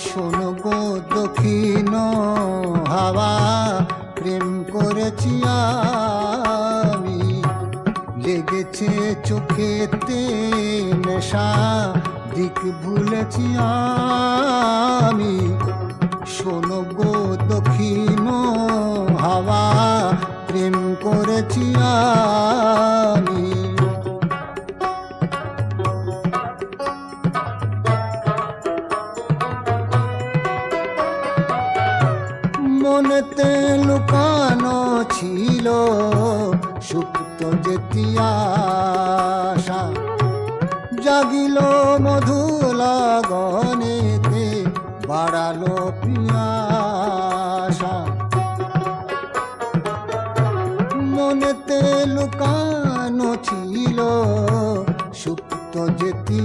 শোনো গো দক্ষিণ হাওয়া, প্রেম করেছি আমি, লেগেছে চোখেতে নেশা, দিক ভুলেছি আমি। শোনো গো দক্ষিণ হাওয়া, প্রেম করেছি আমি। মনেতে লুকানো ছিল সুপ্ত যেতি আশা, জাগিল মধু লগনেতে, বাড়ালো পিয়াসা। মনেতে লুকানো ছিল সুপ্ত যেতি